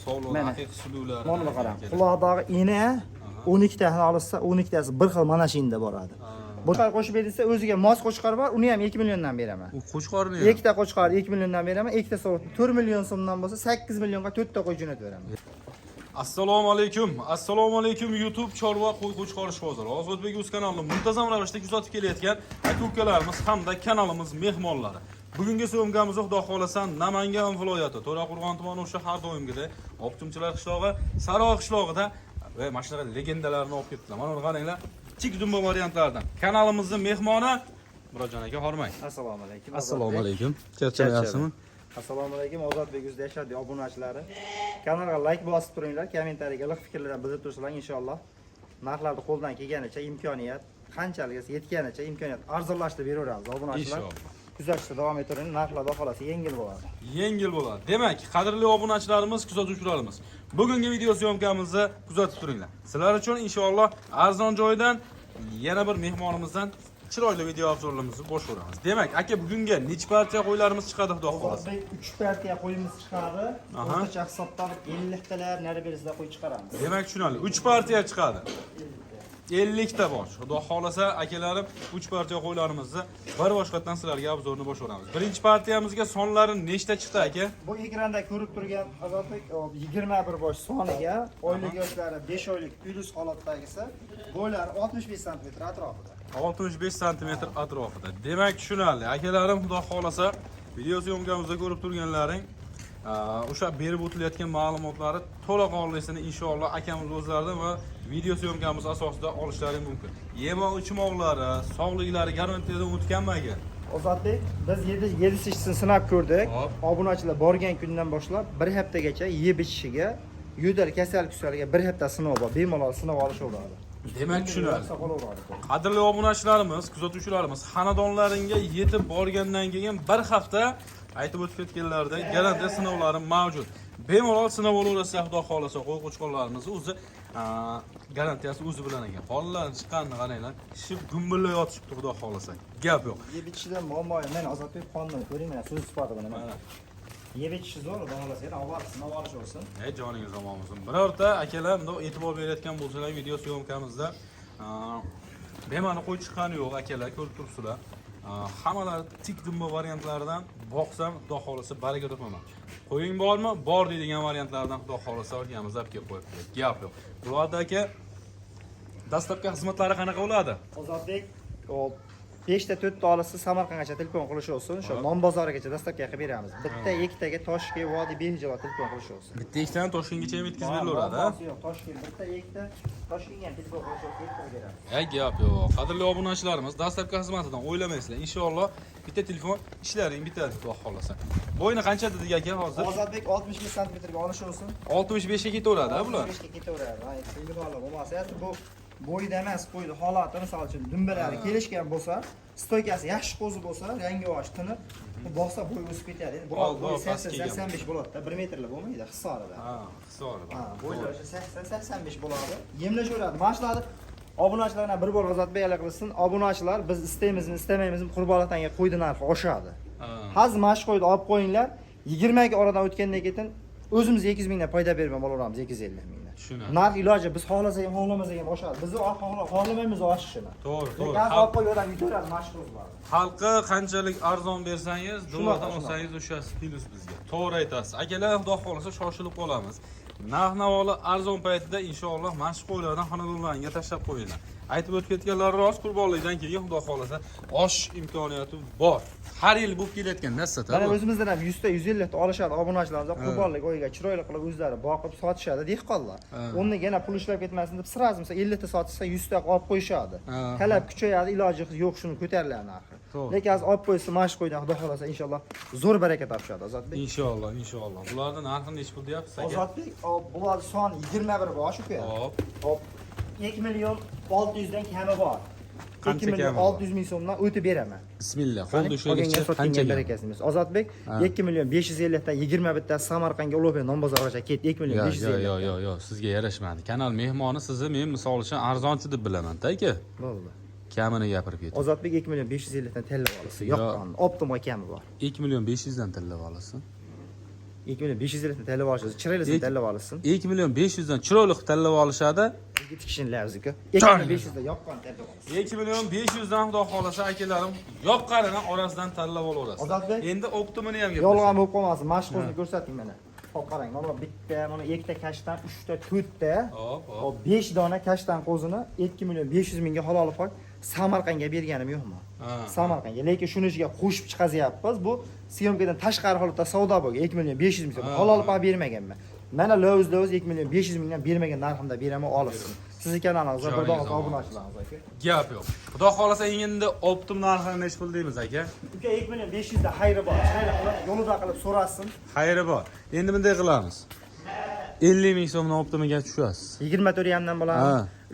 Sog'liq, haqiqiy sulular. Mana qarang. Quloqdagi iğne 12 tani olsa 12 tasi bir xil mana shunda boradi. Bu tarafa qo'shib bersa o'ziga mos qo'chqor bor, uni ham 2 milliondan beraman. U qo'chqorni ham. Ikkita qo'chqor 2 milliondan beraman, ikkita sovut 4 million so'mdan bo'lsa 8 millionga 4 ta qo'y jo'natib beraman. Assalomu alaykum YouTube chorva qo'y qo'chqorish bozori. Ozodbek o'z kanalini muntazam ravishda kuzatib kelayotgan aka-ukalarimiz hamda kanalimiz mehmonlari. Bugungi syomkamiz Xudo xolasan Namangan viloyati To'raqo'rg'on tumani o'sha har doimgidek Optimchilar qishlog'i, Saroy qishlog'ida va mashinalar legendalarni olib ketdilar. Mana buni qaranglar. Tik dumba variantlardan. Kanalimizning mehmoni Murodjon aka hormang. Assalomu alaykum. Assalomu alaykum. Charchamayapsizmi? Assalomu alaykum. Ozodbek o'zida yashadi obunachilari. Kanalga like bosib turinglar, kommentariyaga iliq fikrlarni bildirib tursalar inshaalloh. Narxlarni qo'ldan kelganicha imkoniyat, qanchalik yetganicha imkoniyat arzonlashtirib beraveramiz obunachilar. Kuzatishda davom ettiring, narxlar xohlasa yengil bo'ladi. Yengil bo'ladi. Demak, qadrli obunachilarimiz, kuzatuvchilarimiz, bugungi video syomkamizni kuzatib turinglar. Sizlar uchun inshaalloh arzon joydan yana bir mehmonimizdan chiroyli video obzorlarimizni boshlaymiz. Demak, aka bugunga necha partiya qo'ylarimiz chiqadi xudo xolasa? 3 partiya qo'yimiz chiqadi. O'rtacha hisobda 50 talar nari berisida qo'y chiqaramiz. Demak, tushunarli. 3 partiya chiqadi. 50 ta bosh. Xudo xolasa akalarim 3 partiya qo'ylarimizni bir boshqatdan sizlarga obzorni boshlaymiz. Birinchi partiyamizga sonlari nechta chiqdi aka? Bu ekranda ko'rib turgan Ozodbek 21 bosh soniga oylik yoshlari 5 oylik plus holatdagisi bo'ylari 65 sm atrofida. 65 sm atrofida. Demak, tushunarli. Akalarim xudo xolasa video syomkamizda ko'rib turganlaring o'sha berib o'tilayotgan ma'lumotlari to'laqonlisini inshaalloh akamiz o'zlaridan va video syomkamiz asosida olishlari mumkin. Yemoq ichmoqlari, sog'liklari garantiyadan o'tganmi aka? Ozodbek, biz 7-sini sinab ko'rdik. Obunachilar borgan kundan boshlab 1 haftagacha yeb ichishiga, yo'tal kasal-kusalga 1 hafta sinov bor. Bemalol sinov olishaveradi. Demak, tushunarli. Qadrli obunachilarimiz, kuzatuvchilarimiz, xonadonlaringga yetib borgandan keyin 1 hafta aytib o'tib ketganlaridek garantiya sinovlari mavjud. Bemalol sinov olaversa xudo xolasa qo'y qo'chqorlarimiz o'zi garantiyasi o'zi bilan ekan. Hollarni chiqqanini qaranglar, shib gumbillab yotishibdi xudo xolasa. Gap yo'q. Yeb ichishdan muammo yo'q. Men Ozodbek qondan ko'ring, mana so'z sifati bilan mana. Yeb ichishi zo'r, xudo xolasa yana avval sinov olish bo'lsin. Ey joningiz omon bo'lsin. Birorta akalar bunday e'tibor berayotgan bo'lsalar video syomkamizda bemalol qo'y chiqqani yo'q akalar, ko'rib turibsizlar. Hammalari tik dumba variantlaridan boqsam xudo xolasa baraka topaman. Qo'ying bormi? Bor deydigan variantlardan xudo xolasa akamiz olib kelib qo'yibdi. Gap yo'q. Bularda aka dastlabki xizmatlari qanaqa bo'ladi? Ozodbek 5 ta 4 ta olsa Samarqandgacha telefon qilish olsin. Shu non bozorigacha dastlabki qilib beramiz. Bitta, ikkitaga Toshkent, Vodiy, Behijoz telefon qilish olsin. Bitta, ikkitani Toshkentgacha ham yetkazib beraveradi, ha? Yo'q, Toshkent bitta, ikkita Toshkentga ham telefon qilish olsin, yetkazib beramiz. Ey, gap yo'q. Qadrli obunachilarimiz, dastlabki xizmatidan o'ylamaysizlar. Inshaalloh bitta telefon ishlaring bitadi, xudo xolasa. Bo'yni qancha dedik aka hozir? Ozodbek 65 sm ga olish olsin. 65 ga ketaveradi, ha bular? 65 ga ketaveradi. Ha, endi holat bo'lmasa, bu bo'yda emas, qo'ydi holati, misol uchun dumbalari kelishgan bo'lsa, stoykasi yaxshi qo'zi bo'lsa, rangi yosh, tinib, boqsa bo'y o'sib ketadi. Endi bo'y 80-85 bo'ladi-da, 1 metrli bo'lmaydi hisorida. Ha, hisorida. Ha, bo'ylari 80-85 bo'ladi. Yemlashaveradi. Mashlarni obunachilarga bir bor Ozodbek aloqa qilsin. Obunachilar biz istaymizmi, istamaymizmi, Qurbonotanga qo'ydi narxi oshadi. Hozir mash qo'ydi olib qo'yinglar. 20 ga oradan o'tgandan keyin o'zimiz 200 mingdan foyda berib bo'laveramiz, 250 mingdan. Narx iloji biz xohlasak ham, xohlamasak ham oshadi. Biz xohlamaymiz oshishini. To'g'ri. Xalq qo'yib yutaveradi mashhurlar. Xalqqa qanchalik arzon bersangiz, dollardan olsangiz o'sha plyus bizga. To'g'ri aytasiz. Akalar, xudo xolasa shoshilib qolamiz. Narx-navoli arzon paytida inshaalloh mashhur qo'ylardan xonadonlaringga tashlab qo'yinglar. Aytib o'tib ketganlar rost, qurbonlikdan keyin xudo xolasa osh imkoniyati bor. Har yil bo'lib kelayotgan narsa-da. Mana o'zimizdan ham 100 ta 150 ta olishadi obunachilarimiz, qurbonlik o'yiga chiroyli qilib o'zlari boqib sotishadi dehqonlar. Unda yana pul ishlab ketmasin deb sirasi misol 50 ta sotsa 100 ta olib qo'yishadi. Talab kuchayadi, iloji yo'q shuni ko'tariladi narxi. Lekin hozir olib qo'ysa mash qo'ydan xudo xolasa inshaalloh zo'r baraka topishadi Ozodbek. Inshaalloh. Bularning narxi nech pul deyapsiz aka? Ozodbek, bular son 21 bosh uka. Hop. 2 million 600 dan kami bor. 2 million 600 ming so'mdan o'tib beraman. Bismillah. Qo'lda ushlaylikcha qancha barakasimiz. Ozodbek 2 million 550 dan 21 ta Samarqandga Ulug'bek non bozorigacha ketdi. 2 million 550. Yo'q, sizga yarashmadi. Kanal mehmoni sizni men misol uchun arzonchi deb bilaman-da aka. Bo'ldi. Kamini gapirib ketdim. Ozodbek 2 million 550 dan tellab olsa, yoqqan, optimoy kami bor. 2 million 500 dan tellab olasiz. 2.500.000 tanlab olishasiz. Chiroylisini tanlab olasiz. 2.500 dan chiroyli qilib tanlab olishadi. Yigit kishining lavziki. 2.500 da yoqqan tanlab olasiz. 2.500 dan xudo xolasa akalarim yoqqanini orasidan tanlab olaverasiz. Ozodbek, Endi optimini ham gap. yolg'on bo'lib qolmasin. Mashqni ko'rsating mana. Hop qarang, mana bitta, mana ikkita kashtan, 3 ta, 4 ta. Hop 5 dona kashtan qo'zini 2.500.000 ga halol olib qo'y. Samarqandga berganim yo'qmi? Samarqandga. Lekin shuni ichiga qo'shib chiqazyapmiz. Bu syomkadan tashqari holatda savdo bo'lgan 2.500.000 so'm. Halol olib bermaganman. Mana lo'z 2.500.000 dan bermagan narximda beraman, olasiz. Sizni kanalingizga bir dona obunachilarimiz aka. Gap yo'q. Xudo xolasa endi optim narxini necha pul deymiz aka? Uka 2.500 da xayri bor. Chiroyli qilib, yo'lida qilib so'rasin. Xayri bor. Endi bunday qilamiz. 50.000 so'mdan optimiga tushasiz. 24 dan bo'ladi.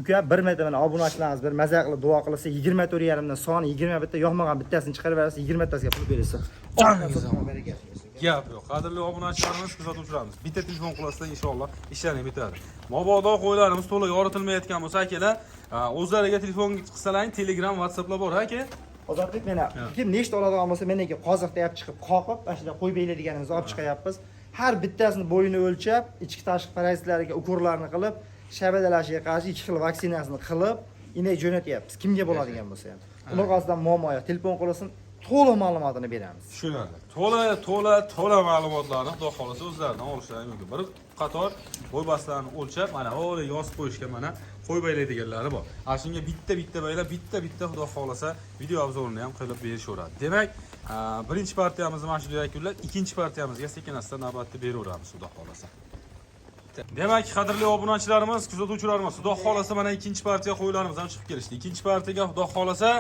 Uka 1 metr mana obunachilarimiz bir maza qilib duo qilsa 24 dan soni 20 bitta yo'qmagan bittasini chiqarib berasiz, 20 bittasiga pul berasiz. Gap yo'q. Qadrli obunachilarimiz, kuzatuvchilarimiz, bitta telefon qilasizlar inshaalloh ishlarni bitadi. Mabodo qo'ylarimiz to'liq yoritilmayotgan bo'lsa akalar, o'zlariga telefon qilsalaring, Telegram, WhatsApplar bor aka. Ozodbek mana kim nechta oladigan bo'lsa, meniki qoziqda yap chiqib, qoqib, mana shunday qo'yib beradiganimizni olib chiqyapmiz. Har bittasini bo'yini o'lchab, ichki tashqi parazitlariga ukurlarni qilib, shabadalashiga qarshi 2 xil vaksinasini qilib, ine jo'natyapmiz. Kimga bo'ladigan bo'lsa ham. Bunaqasidan muammo yo'q. Telefon qilasin, to'liq ma'lumotini beramiz. Tushunarli. To'la ma'lumotlarni xudo xolasa o'zlaridan olishlari mumkin. Bir qator bo'y bastalarini o'lchab, mana o'la yozib qo'yishga mana qo'yib baylaydiganlari bor. Shunga bitta baylab, bitta xudo xolasa video obzorini ham qilib berishaveradi. Demak, birinchi partiyamizni mana shu yakunlab, ikkinchi partiyamizga sekin-asta navbatda beraveramiz xudo xolasa. Demak, qadrli obunachilarimiz, kuzatuvchilarimiz, xudo xolasa mana ikkinchi partiya qo'ylarimiz ham chiqib kelishdi. Ikkinchi partiyaga xudo xolasa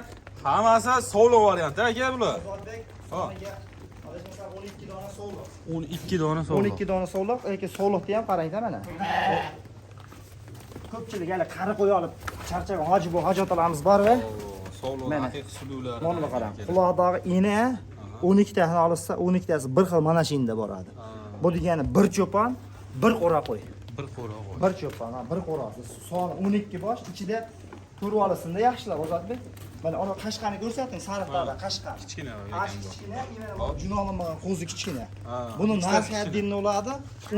hammasi solo variant aka bular. Ozodbek, soniga adashmasam 12 dona sovliq. 12 dona solo. 12 dona sovliq, lekin sovliqni ham qarang-da mana. Ko'pchilik hali qari qo'y olib charchagan hoji-hojotalarimiz bor-ku. Solo haqiqiy suluvlar. Mana qarang. Quloqdagi ina 12 tani olsa, 12 tasi bir xil mana shunda boradi. Bu degani bir cho'pon, bir qo'ra qo'y. Bir qo'ra qo'y. Bir cho'pon, bir qo'rasi. Soni 12 bosh, ichida ko'rib olasizda yaxshilab Ozodbek. Mana ana qashqani ko'rsating, sariqlarda qashqa. Kichkina kichkina, yana junolanmagan qo'zi kichkina. Buni narxi addinni bo'ladi,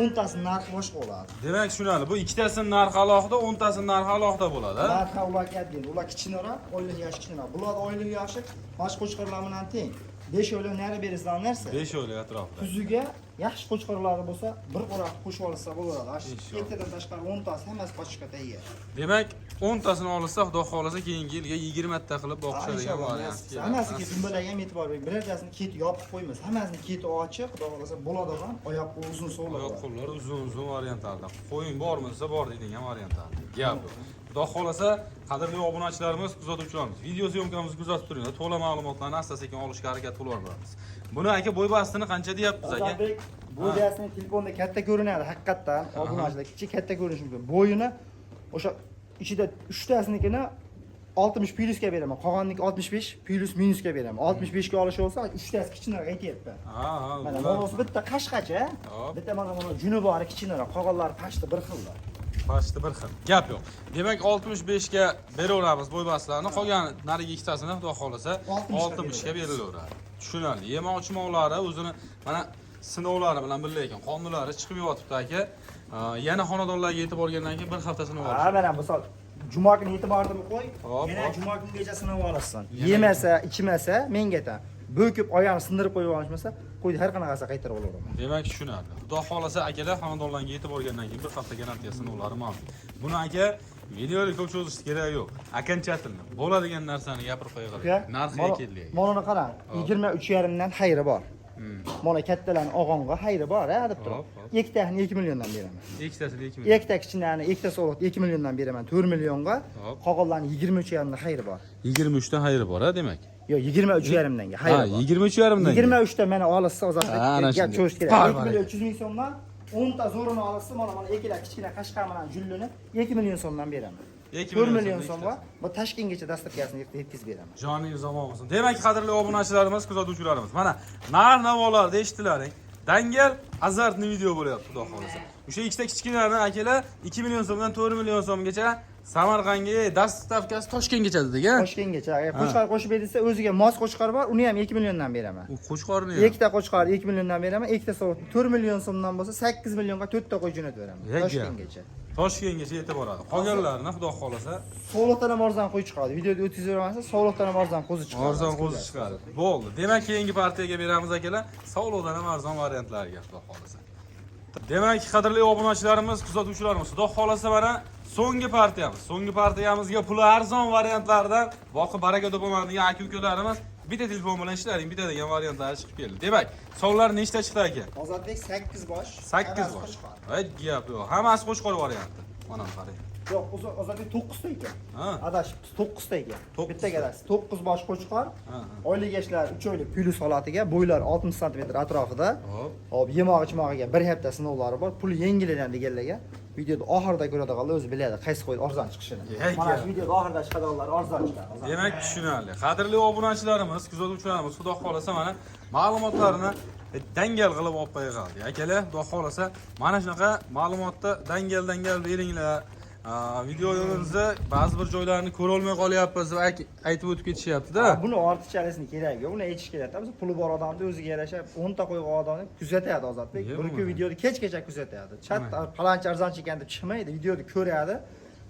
10 tasining narxi boshqa bo'ladi. Demak, tushunarli. Bu ikkitasining narxi alohida, 10 tasining narxi alohida bo'ladi. Narxi ularga addin. Ular kichkinaroq, oylik yoshi kichkinaroq. Bular oylik yoshi boshqa qo'chqorlar bilan teng. 5 oylik nari berizdan narsa. 5 oylik atrofida. Kuziga yaxshi qo'chqorlari bo'lsa, bir qo'raq qo'shib olsa bo'laveradi. Ertadan tashqari 10 tasi hammasi qochishga tayyor. Demak, 10 tasini olsa, xudo xolasa keyingi yilga 20 ta qilib boqishadigan variant. Hammasiga dumbalarga ham e'tibor bering. Birortasini keti yopib qo'ymaymiz. Hammasini keti ochiq, xudo xolasa bo'ladigan, oyoq uzun so'llar. Oyoq qo'llar uzun variantlarda. Qo'ying bormi desa bor deydigan variantlar. Gap yo'q. Xudo xolasa, qadrli obunachilarimiz, kuzatuvchilarimiz, video syomkamizni kuzatib turinglar. To'la ma'lumotlarni asta-sekin olishga harakat qilaveramiz. Buni aka bo'y bastini qancha deyapmiz aka? Bo'yasini telefonda katta ko'rinadi, haqiqatdan. Obunachilar kichik katta ko'rinishi mumkin. Bo'yini o'sha ichida 3 tasinikini 60 plyusga beraman. Qolganini 65 plyus minusga beraman. 65 ga olish bo'lsa, 3 tasi kichkinaroq aytyapti. Mana bu bitta qashqacha, bitta mana junubori kichkinaroq, qolganlari pashti bir xillar. Pashti bir xil. Gap yo'q. Demak, 65 ga beraveramiz bo'y bastlarni, qolgan narigi ikkitasini xudo xolasa 60 ga berilaveradi. Tushunarli. Yemoq-chimoqlari o'zini mana sinovlari bilan birga ekan, qonunlari chiqib yotibdi aka. Yana xonadonlarga yetib borgandan keyin bir haftasini olish. Mana misol juma kuni e'tiborini qo'y. Yana juma kunigacha sinov olasan. Yemasa, ichmasa, menga aytaman. Bo'kib oyog'ini sindirib qo'yib olishmasa, qo'ydi har qanaqasi qaytarib olaveraman. Demak, tushunarli. Xudo xolasa akalar xonadonlarga yetib borgandan keyin bir hafta garantiya sinovlari mavjud. Buni aka videoga ko'p cho'zishga kerak yo'q. Akanchatilni bo'ladigan narsani gapirib qo'yaveradi. Narxiga keldik. Mana qarang, 23,5 dan xayri bor. Mana kattalarning og'onga xayri bor, deb turib. Ikkitasini 2 milliondan beraman. Ikkitasini 2 million. Ikkita kichkinani, ikkita so'liq 2 milliondan beraman, 4 millionga. Qolganlarning 23,5 dan xayri bor. 23 dan xayri bor, demak. Yo'q, 23,5 danga xayri bor. 23,5 dan. 23 ta mana olsa Ozodbek gap cho'zish kerak. 1 million 300 ming so'mdan 10 ta zo'rini olsa, mana ikkita kichkina qashqa bilan jullini 2 million so'mdan beraman. 4 million so'mga bu Toshkentgacha dasturkasini yetkazib beraman. Joningiz omon bo'lsin. Demak, qadrli obunachilarimiz, kuzatuvchilarimiz, mana narx-navolarni eshitdilaring. Dangal azartli video bo'lyapti, xudo xolasa. O'sha ikkita kichkinalarni akalar 2 million so'mdan 4 million so'mgacha Samarqandga, dastavkasi Toshkentgacha dedik-a. Toshkentgacha. Qo'chqor qo'shib bersa, o'ziga mos qo'chqor bor, uni ham 2 milliondan beraman. U qo'chqorni Ikkita qo'chqor 2 milliondan beraman, ikkita sovuq 4 million so'mdan bo'lsa 8 millionga 4 ta qo'y jo'natib beraman. Toshkentgacha. Toshkentgacha yetib boradi. Qolganlarini xudo xolasa Sog'liqdan ham arzon qo'y chiqadi. Videoda o'tkazib beramansiz, sog'liqdan ham arzon qo'zi chiqadi. arzon qo'zi chiqadi. Bo'ldi. Demak, keyingi partiyaga beramiz akalar. Sog'liqdan ham arzon variantlarga xudo xolasa. Demak, qadrli obunachilarimiz, kuzatuvchilarimiz, xudo xolasa mana so'nggi partiyamiz. So'nggi partiyamizga puli arzon variantlardan voqe baraka do'poladigan aka-ukalarimiz bitta telefon bilan ishlaring, bitadigan variantlar chiqib keldi. Demak, sonlar nechta chiqdi aka? Ozodbek 8 bosh. 8 bosh. Ay, gap yo'q. Hammasi qo'shqor varianti. Mana qarang. Yo'q, Ozodbek 9 ta ekan. Ha. Adashib 9 ta ekan. 9 Bitta galasi 9 bosh qo'chqor. Ha. Oylik ishlar 3 oylik plyus holatiga, bo'ylari 60 sm atrofida. Hop. Hop, yemoq-ichmog'iga bir hafta sinovlari bor. Puli yengillanadi deganlarga. Videoda oxirida ko'radiganlar o'zi biladi qaysi qo'y arzon chiqishini. Mana shu videoda oxirida chiqadiganlar arzon chiqadi. Demak, tushunarli. Qadrli obunachilarimiz, kuzatuvchilarimiz, xudo xolasa mana ma'lumotlarni dangal qilib olib qo'ygan. Akalar, xudo xolasa mana shunaqa ma'lumotda dangal beringlar. Videoyimizda ba'zi bir joylarni ko'ra olmay qolyapmiz deb aytib o'tib ketishyapti-da. Buni ortiqchalisini keragi yo'q. Uni aytish kerak. Biz puli bor odamni o'ziga yarasha 10 ta qo'ygan odamni kuzatadi Ozodbek. Bir videoda kech-kecha kuzatadi. Chat falonchi arzon ekan deb chiqmaydi, videoda ko'radi,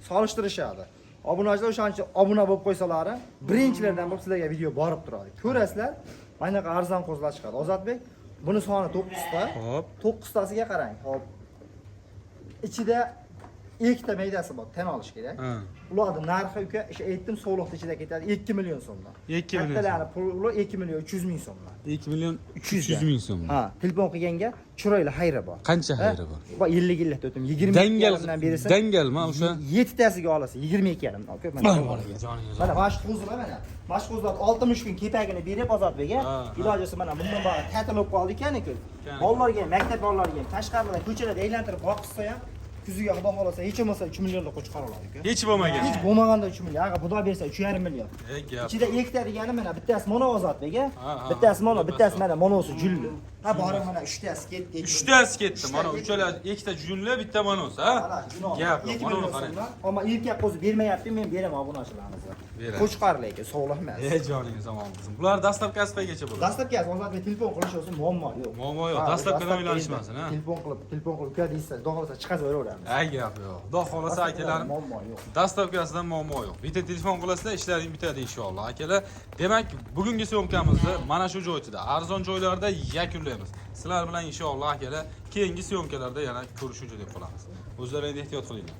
solishtirishadi. Obunachilar o'shancha obuna bo'lib qo'ysalari, birinchilardan bo'lib sizlarga video borib turadi. Ko'rasizlar, mana bunaqa arzon qo'zlar chiqadi. Ozodbek, buni soni 9 ta. Hop. 9 tasiga qarang. Hop. Ichida ikkita maydasi bor, tan olish kerak. Ularning narxi uka, o'sha aytdim, sog'liqning ichida ketadi 2 million so'mdan. 2 million. Kattalarning puli 2 million 300 ming so'mdan. 2 million 300 ming so'm. Ha, telefon qilganga chiroyli xayri bor. Qancha xayri bor? Bor 50 yillik o'tdim. 20 dangaldan berasa. Dangalmi o'sha? 7 tasiga olasiz, 22 yarim. Mana mashq qo'zlar mana. Mashq qo'zlar 60 kun kepagini berib Ozodbekga, ilojisi mana bundan bog'liq ta'til bo'lib qoldi ekan-ku. Bolalarga, maktab bolalariga tashqarida ko'chalarda aylantirib boqsa ham kuziga xudo xolasa hech bo'lmasa 3 millionda qo'chqor oladi-ku. Hech bo'lmagan. Hech bo'lmaganda 3 million. Agar xudo bersa 3,5 million. Gap. Ichida ikkita degani mana bittasi mono Ozodbekga, bittasi mono, bittasi mana monosi julli. Ha, bori mana 3 tasi ketdi. 3 tasi ketdi. Mana uchalar ikkita junli, bitta monos, ha? Gap yo'q. Mana qarang. Ammo erkak qo'zi bermayapti, men beraman obunachilarimizga. Qo'chqor lekin sog'liq emas. Joningiz omon bo'lsin. Bular dastlabkasi qaygacha bo'ladi? Dastlabkasi Ozodbek telefon qilish olsin, muammo yo'q. Muammo yo'q. Dastlabkidan uylanishmasin, ha? Telefon qilib uka deysiz, xudo xolasa chiqazib beraveramiz. Ay gap yo'q. Xudo xolasa akalarim. Muammo yo'q. Dastlabkasidan muammo yo'q. Bitta telefon qilasizlar, ishlaring bitadi inshaalloh. Akalar, demak, bugungi syomkamizni mana shu joyda, arzon joylarda yakunlaymiz. Sizlar bilan inshaalloh akalar, keyingi syomkalarda yana ko'rishguncha deb qolamiz. O'zlaringizni ehtiyot qilinglar.